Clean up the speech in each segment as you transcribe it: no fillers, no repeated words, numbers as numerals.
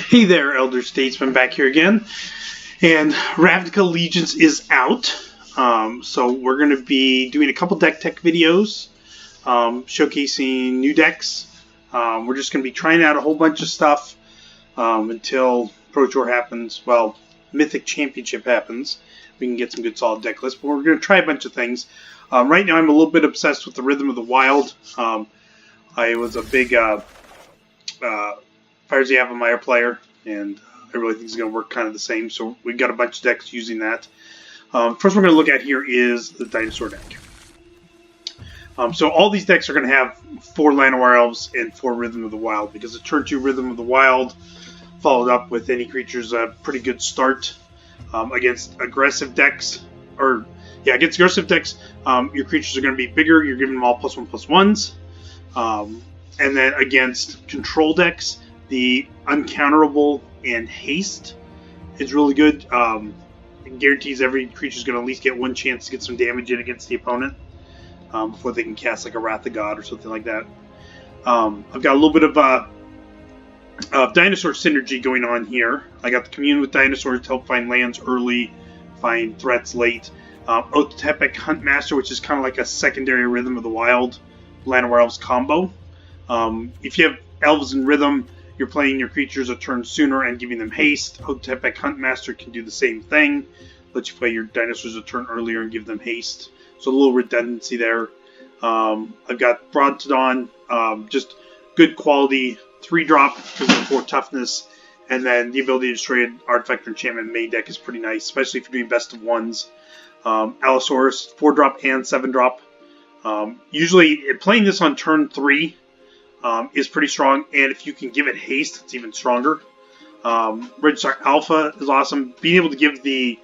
Hey there, Elder Statesman, back here again. And Ravnica Allegiance is out. So we're going to be doing a couple deck tech videos, showcasing new decks. We're just going to be trying out a whole bunch of stuff until Pro Tour happens. Well, Mythic Championship happens. We can get some good solid deck lists, but we're going to try a bunch of things. Right now I'm a little bit obsessed with the Rhythm of the Wild. I was a big Fires the Avamire player, and I really think it's going to work kind of the same. So we've got a bunch of decks using that. First we're going to look at here is the Dinosaur deck. So all these decks are going to have 4 Llanowar Elves and 4 Rhythm of the Wild, because the turn 2 Rhythm of the Wild followed up with any creature's a pretty good start against aggressive decks. Against aggressive decks, your creatures are going to be bigger. You're giving them all +1/+1s. And then against control decks, the Uncounterable and Haste is really good. It guarantees every creature is going to at least get one chance to get some damage in against the opponent before they can cast like a Wrath of God or something like that. I've got a little bit of dinosaur synergy going on here. I got the Commune with dinosaurs to help find lands early, find threats late. Otepec Huntmaster, which is kind of like a secondary Rhythm of the Wild Llanowar Elves combo. If you have Elves in Rhythm, you're playing your creatures a turn sooner and giving them haste. Otepec Huntmaster can do the same thing. Let you play your dinosaurs a turn earlier and give them haste. So a little redundancy there. I've got Brontodon, just good quality 3-drop because of 4 toughness. And then the ability to destroy an artifact or enchantment main deck is pretty nice, especially if you're doing best of ones. Allosaurus, 4-drop and 7-drop. Usually playing this on turn 3 is pretty strong, and if you can give it haste, it's even stronger. Regisaur Alpha is awesome. Being able to give the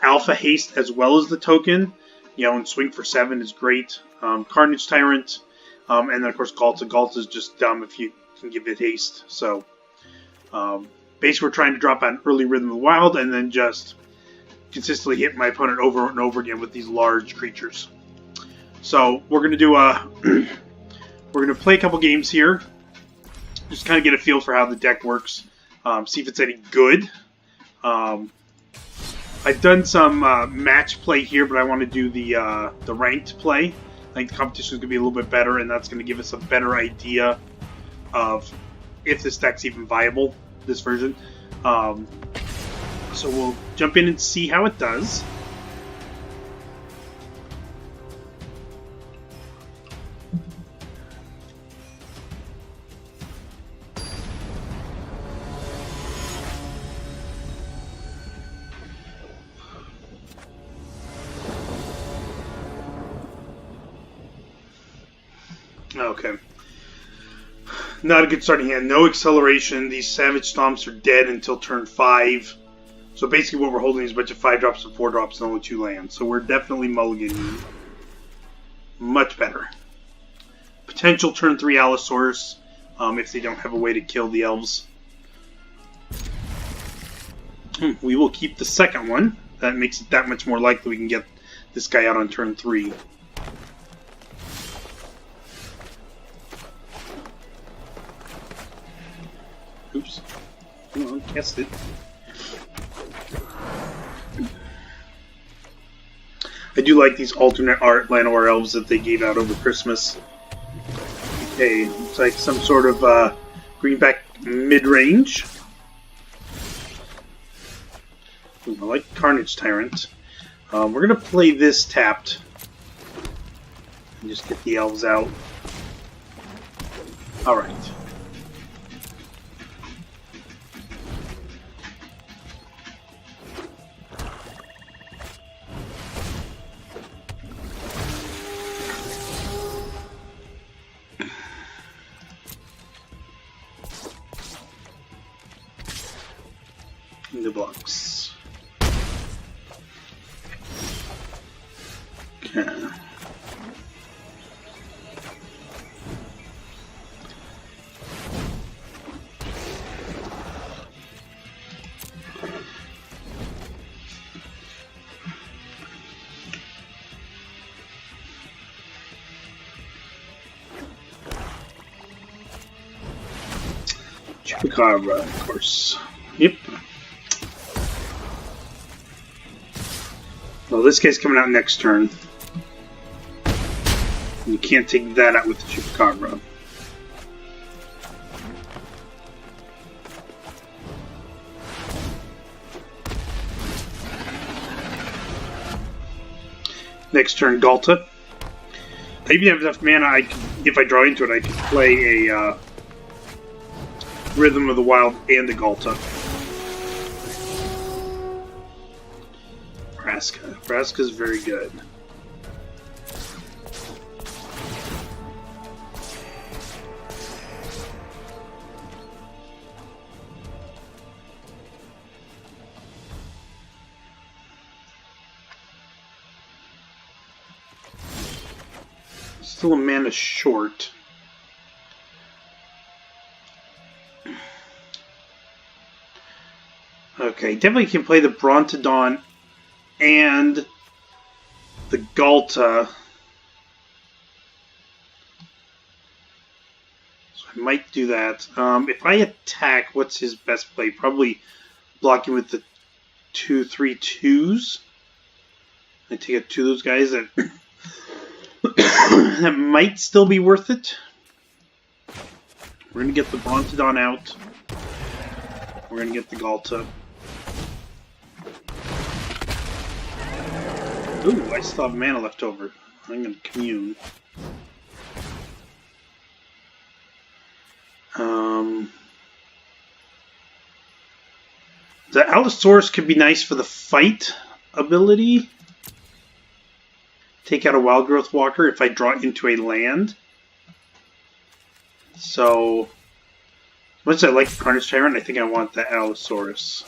Alpha haste as well as the token, and swing for 7 is great. Carnage Tyrant, and then of course Ghalta. Ghalta is just dumb if you can give it haste. So basically we're trying to drop out an early Rhythm of the Wild and then just consistently hit my opponent over and over again with these large creatures. So we're going to do we're going to play a couple games here, just kind of get a feel for how the deck works, see if it's any good. I've done some match play here, but I want to do the ranked play. I think the competition is going to be a little bit better, and that's going to give us a better idea of if this deck's even viable, this version. So we'll jump in and see how it does. Okay. Not a good starting hand. No acceleration. These Savage Stomps are dead until turn 5. So basically what we're holding is a bunch of 5-drops and 4-drops and only 2 lands. So we're definitely mulliganing. Much better. Potential turn 3 Allosaurus if they don't have a way to kill the elves. We will keep the second one. That makes it that much more likely we can get this guy out on turn 3. Oops. Come on, cast it. I do like these alternate art Llanowar Elves that they gave out over Christmas. Okay, it's like some sort of greenback mid-range. I like Carnage Tyrant. We're going to play this tapped. And just get the elves out. Alright. The blocks. Okay. Chupacabra, of course. Yep. Well, this guy's coming out next turn. You can't take that out with the Chupacabra. Next turn, Ghalta. I even have enough mana, if I draw into it, I could play a Rhythm of the Wild and a Ghalta. Vraska. Vraska's very good. Still a mana short. Okay, definitely can play the Brontodon and the Ghalta. So I might do that. If I attack, what's his best play? Probably blocking with the 2/3/2s. I take out two of those guys that that might still be worth it. We're going to get the Brontodon out. We're going to get the Ghalta. Ooh, I still have mana left over. I'm going to Commune. The Allosaurus could be nice for the fight ability. Take out a Wild Growth Walker if I draw into a land. So, as much as I like the Carnage Tyrant, I think I want the Allosaurus.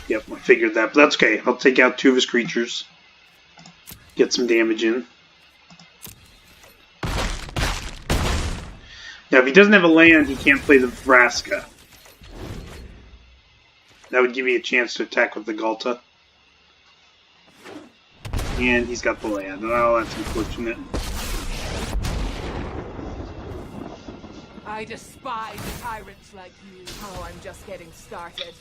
Yep, I figured that, but that's okay. I'll take out two of his creatures. Get some damage in. Now, if he doesn't have a land, he can't play the Vraska. That would give me a chance to attack with the Ghalta. And he's got the land. Oh, that's unfortunate. I despise tyrants like you. Oh, I'm just getting started.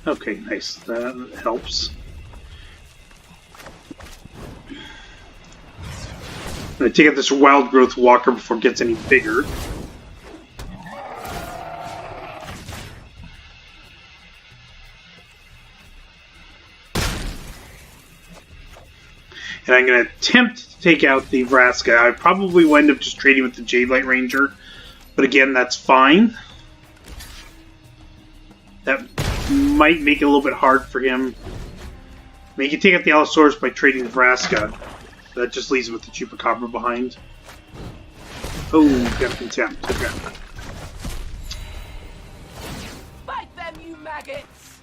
Okay, nice. That helps. I'm going to take out this Wild Growth Walker before it gets any bigger. And I'm going to attempt to take out the Vraska. I probably will end up just trading with the Jade Light Ranger. But again, that's fine. That might make it a little bit hard for him. I mean, he can take out the Allosaurus by trading the Vraska. That just leaves him with the Chupacabra behind. Oh, got Contempt. Okay. Fight them, you maggots!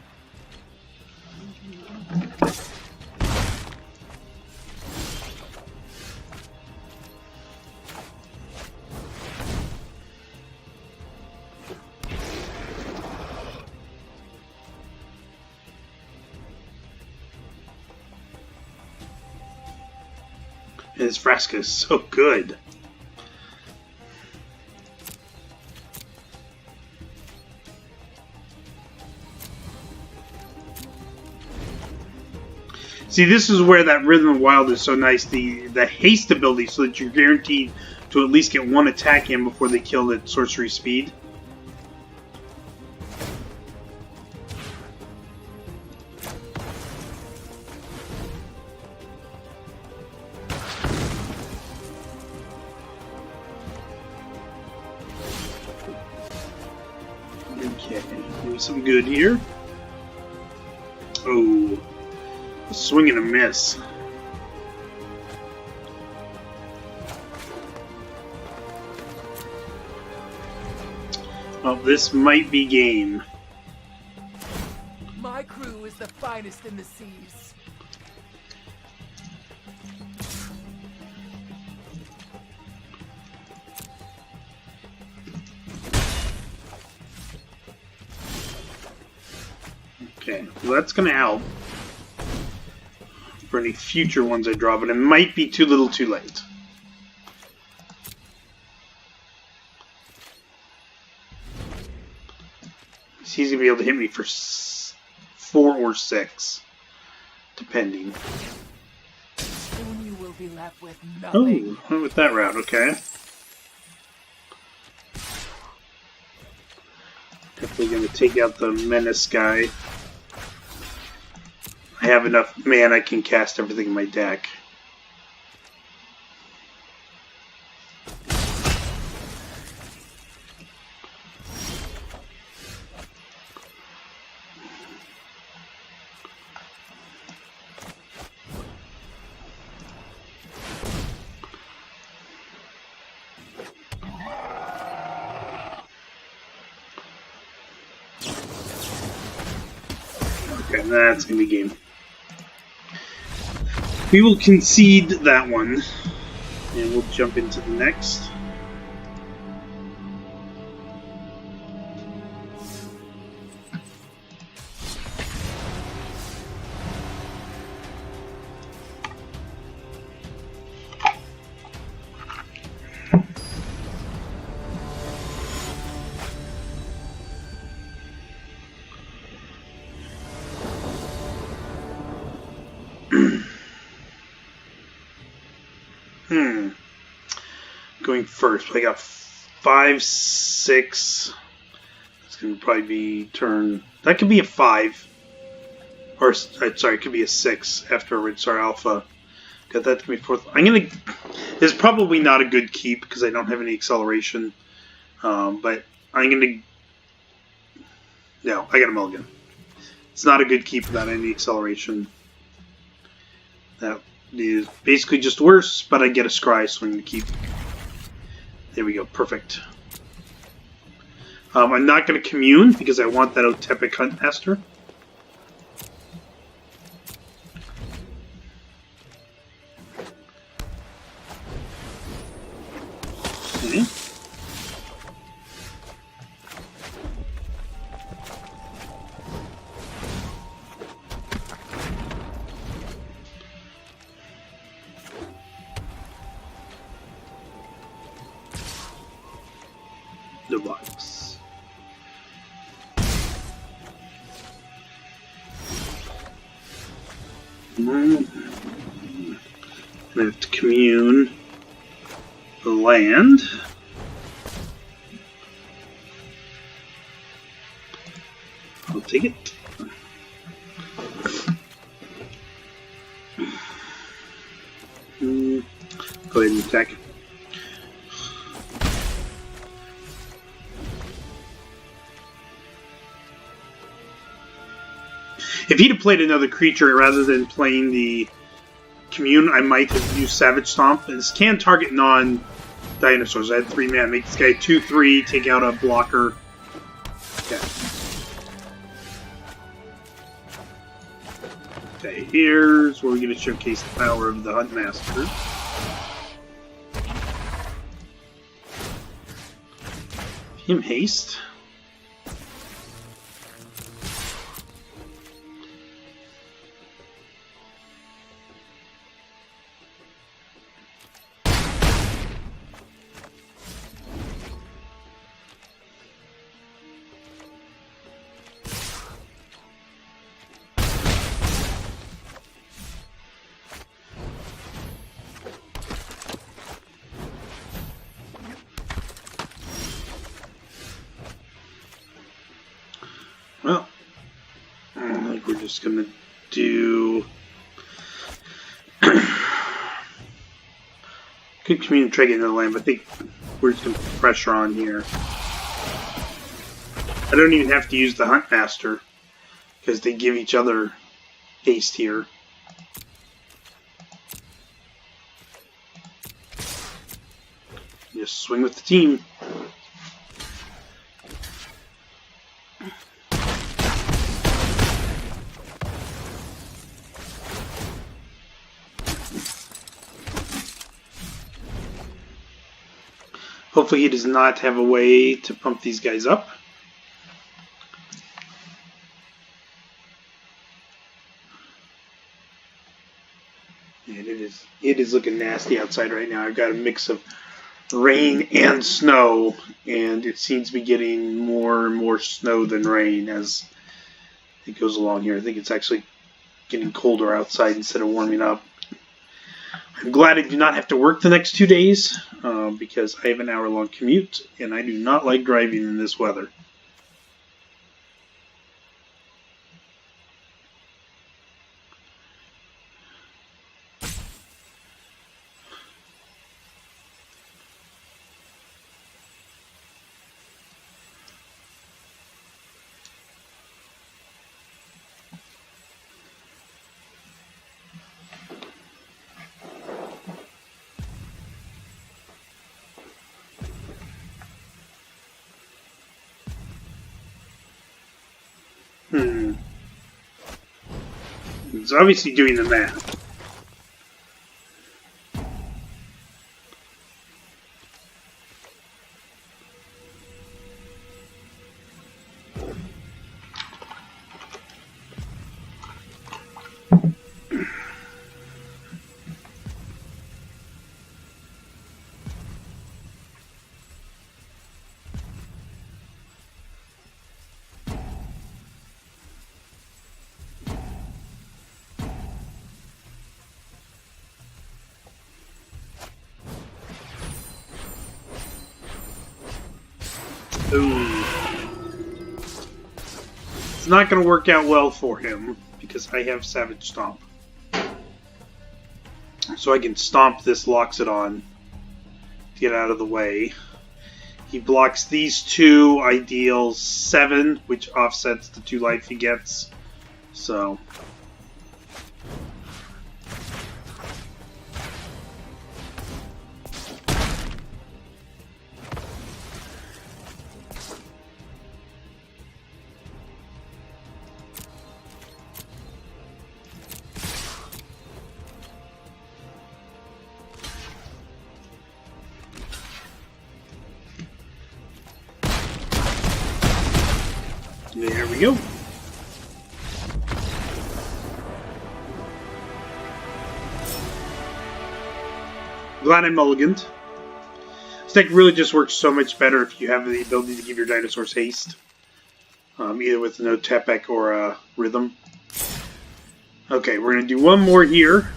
And his Vraska is so good. See, this is where that Rhythm of Wild is so nice. The haste ability, so that you're guaranteed to at least get one attack in before they kill the sorcery speed. Okay, doing some good here. Oh, a swing and a miss. Well, this might be game. My crew is the finest in the seas. Okay, well that's going to help for any future ones I draw, but it might be too little too late. He's going to be able to hit me for 4 or 6, depending. Soon you will be left with nothing. Oh, went with that route, okay. Definitely going to take out the Menace guy. I have enough mana I can cast everything in my deck. Okay, that's going to be game. We will concede that one, and we'll jump into the next. Going first, I got 5, 6. It's going to probably be turn. That could be a 5, or sorry, it could be a 6 after Regisaur Alpha. Got that to be 4th. I'm gonna. It's probably not a good keep because I don't have any acceleration. But I'm gonna. No, I got a mulligan. It's not a good keep without any acceleration. That is basically just worse, but I get a scry, so I'm going to keep. There we go, perfect. I'm not going to commune because I want that Otepec Huntmaster. Okay. The box. I have to commune the land. I'll take it. Go ahead and attack it. If he'd have played another creature rather than playing the Commune, I might have used Savage Stomp. And this can target non-dinosaurs. I had 3 mana. Make this guy 2/3, take out a blocker. Okay. Okay, here's where we're going to showcase the power of the Huntmaster. Him haste. Well, I think we're just going to do... Could Commune try getting into the land, but I think we're just going to put pressure on here. I don't even have to use the Huntmaster, because they give each other haste here. Just swing with the team. Hopefully he does not have a way to pump these guys up. And it is looking nasty outside right now. I've got a mix of rain and snow, and it seems to be getting more and more snow than rain as it goes along here. I think it's actually getting colder outside instead of warming up. I'm glad I do not have to work the next 2 days because I have an hour-long commute, and I do not like driving in this weather. It's obviously doing the math. Ooh. It's not going to work out well for him because I have Savage Stomp. So I can stomp this Loxodon to get out of the way. He blocks these two, I deal 7, which offsets the 2 life he gets. So... there we go. Glad I mulliganed. This deck really just works so much better if you have the ability to give your dinosaurs haste. Either with an Otepec or a Rhythm. Okay, we're going to do one more here.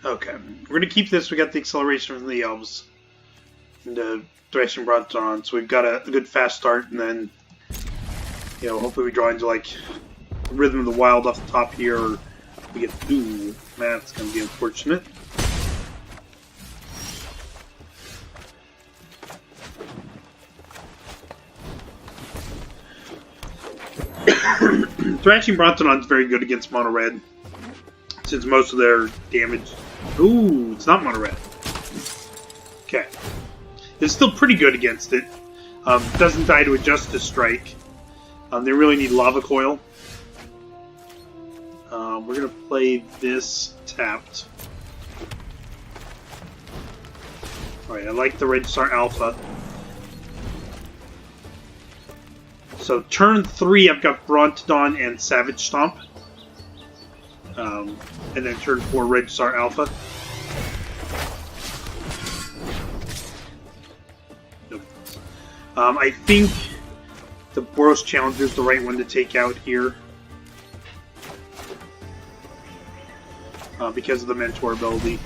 Okay, we're going to keep this. We got the acceleration from the Elves and the Thrashing Brontodon, so we've got a good fast start, and then, you know, hopefully we draw into, like, the Rhythm of the Wild off the top here, or we get, ooh, that's going to be unfortunate. Thrashing Brontodon is very good against Mono Red, since most of their damage... Ooh, it's not Mono Red. Okay. It's still pretty good against it. Doesn't die to a Justice Strike. They really need Lava Coil. We're going to play this tapped. Alright, I like the Regisaur Alpha. So turn 3, I've got Brontodon and Savage Stomp. And then turn 4, Regisaur Alpha. Nope. I think the Boros Challenger is the right one to take out here. Because of the Mentor ability.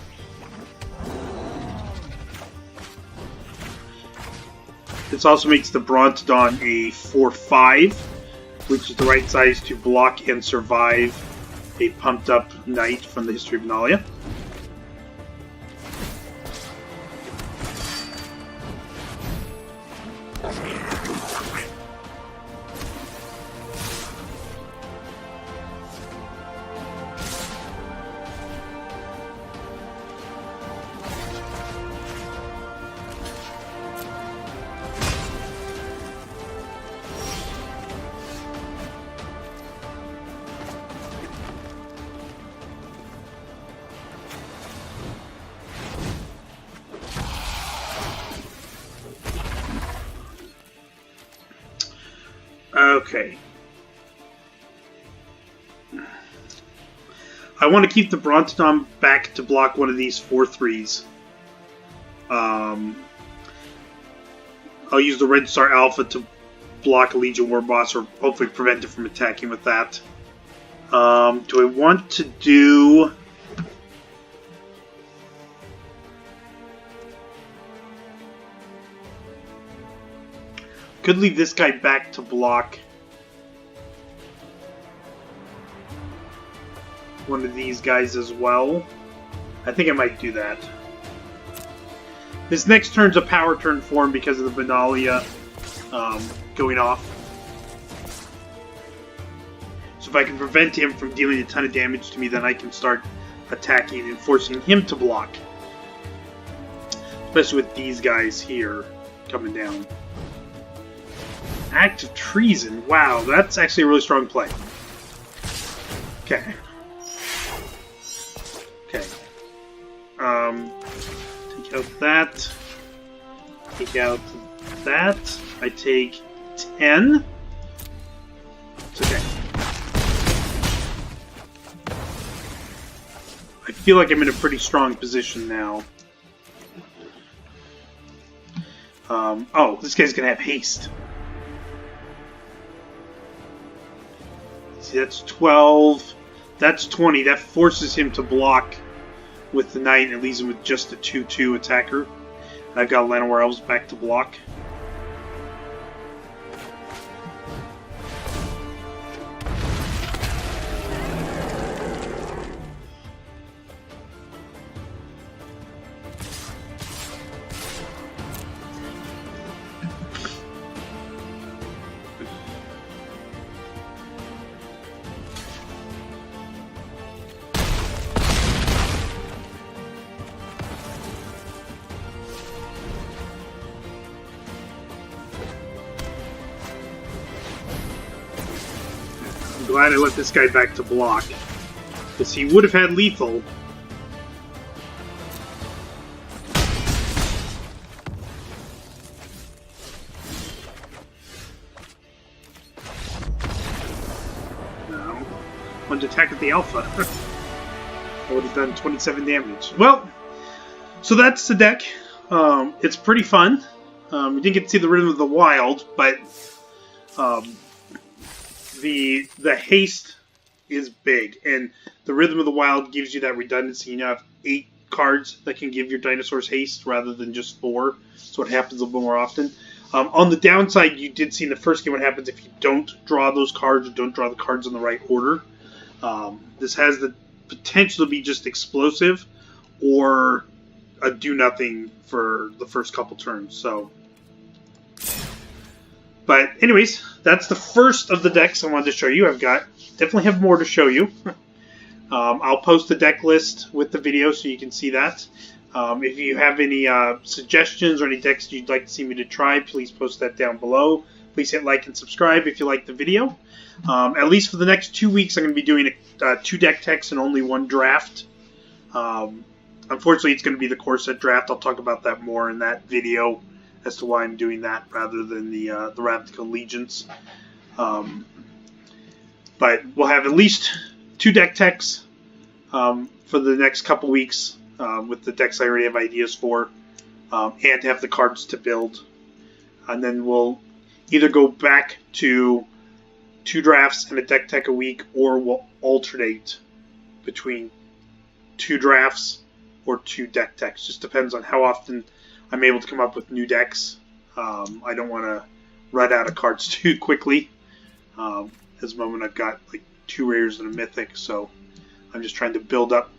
This also makes the Brontodon a 4/5, which is the right size to block and survive a pumped up knight from the History of Nalia. Okay. I want to keep the Brontodon back to block one of these 4/3s. I'll use the Regisaur Alpha to block a Legion War Boss, or hopefully prevent it from attacking with that. Do I want to do... Could leave this guy back to block one of these guys as well. I think I might do that. This next turn's a power turn for him because of the Benalia going off. So if I can prevent him from dealing a ton of damage to me, then I can start attacking and forcing him to block. Especially with these guys here coming down. Act of Treason. Wow, that's actually a really strong play. Okay. Okay. Take out that. Take out that. I take 10. It's okay. I feel like I'm in a pretty strong position now. Oh, this guy's gonna have haste. See, that's 12. That's 20. That forces him to block with the Knight and leaves him with just a 2/2 attacker. And I've got Llanowar Elves back to block. Glad I let this guy back to block, because he would have had lethal. No. Wanted to attack at the Alpha. I would have done 27 damage. Well, so that's the deck. It's pretty fun. We didn't get to see the Rhythm of the Wild, but the haste is big, and the Rhythm of the Wild gives you that redundancy. You now have 8 cards that can give your dinosaurs haste rather than just 4, so it happens a little more often. On the downside, you did see in the first game what happens if you don't draw those cards or don't draw the cards in the right order. This has the potential to be just explosive or a do-nothing for the first couple turns. So, but anyways, that's the first of the decks I wanted to show you. Definitely have more to show you. I'll post the deck list with the video so you can see that. If you have any suggestions or any decks you'd like to see me to try, please post that down below. Please hit like and subscribe if you like the video. At least for the next 2 weeks, I'm going to be doing 2 deck techs and only 1 draft. Unfortunately, it's going to be the core set draft. I'll talk about that more in that video as to why I'm doing that rather than the Ravnica Legions. But we'll have at least 2 deck techs for the next couple weeks with the decks I already have ideas for, and have the cards to build. And then we'll either go back to 2 drafts and a deck tech a week, or we'll alternate between 2 drafts or 2 deck techs. Just depends on how often I'm able to come up with new decks. I don't want to run out of cards too quickly. At this moment, I've got like 2 rares and a mythic, so I'm just trying to build up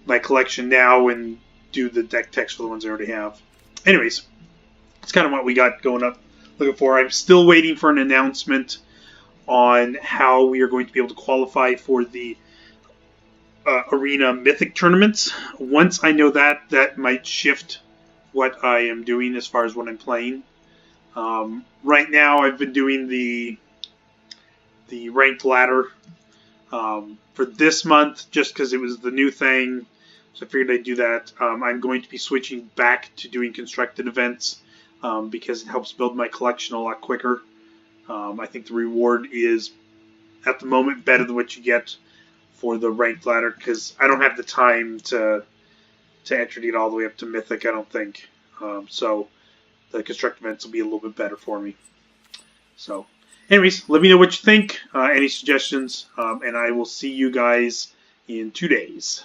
my collection now and do the deck techs for the ones I already have. Anyways, that's kind of what we got going up. Looking for. I'm still waiting for an announcement on how we are going to be able to qualify for the arena mythic tournaments. Once I know that, that might shift what I am doing as far as what I'm playing. Right now, I've been doing the ranked ladder for this month just because it was the new thing. So I figured I'd do that. I'm going to be switching back to doing constructed events because it helps build my collection a lot quicker. I think the reward is, at the moment, better than what you get for the ranked ladder, because I don't have the time to enter it all the way up to Mythic, I don't think. So the construct events will be a little bit better for me. So, anyways, let me know what you think, any suggestions, and I will see you guys in 2 days.